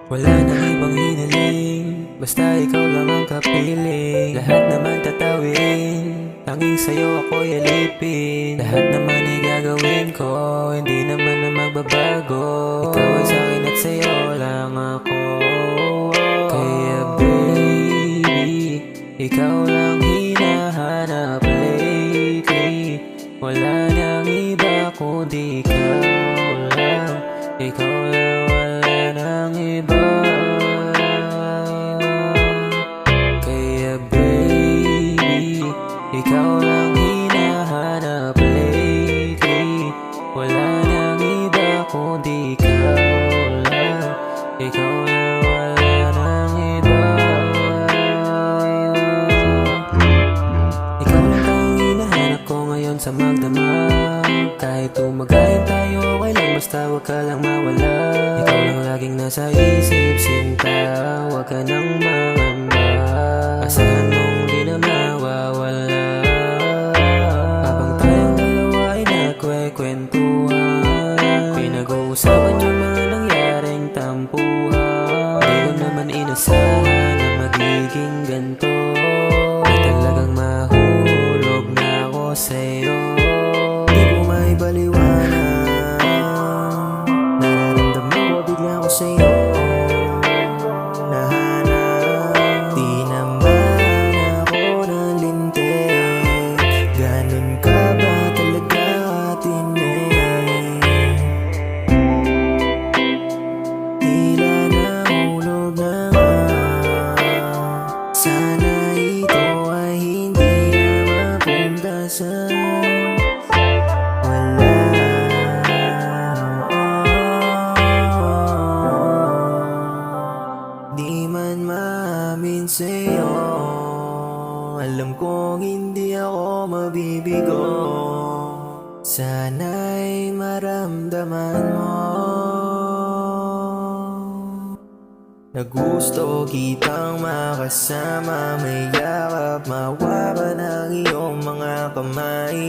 Wala nang ibang hiniling, basta ikaw lang ang kapiling. Lahat naman tatawirin, tanging sa'yo ako'y alipin. Lahat naman ay gagawin ko, hindi naman na magbabago. Ikaw ay sa'kin at sa'yo lang ako. Kaya baby, ikaw lang hinahanap lately. Wala nang iba kundi ikaw lang. Ikaw lang, wala nang iba. Kaya baby, ikaw lang hinahanap lately. Wala nang iba kundi ikaw lang. Ikaw lang, wala nang iba. Ikaw lang ang hinahanap ko ngayon sa magdamag. Kahit tumagayin tayo, okay lang, basta wag ka lang mawala. Ikaw lang laging nasa isip, sinta, wag ka nang mangamba. Asahan mong di na mawawala. Habang tayong dalawa ay nagkwekwentuhan, pinag-uusapan yung mga nangyaring tampuhan. Di ko naman inasahan na magiging ganto, at talagang mahulog na ako sa'yo. Di ko maipaliwanag, nararamdaman ko bigla ko sa'yo nahanap. Di naman ako nalintik, ganun ka ba talaga katinig? Tila nahulog na nga, sana ito ay hindi na mapunta sa wala. Di man maamin sa'yo, alam kong hindi ako mabibigo. Sana'y maramdaman mo na gusto kitang makasama, may yakap, mawakan ang iyong mga kamay.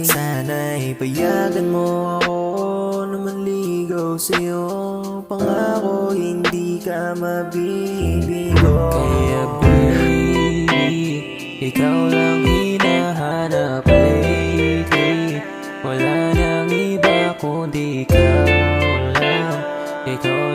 Sana'y payagan mo ako na manligaw sa'yo, pangako hindi ka mabibigo. Kaya baby, ikaw lang hinahanap lately. Wala nang iba kundi ikaw lang. Ikaw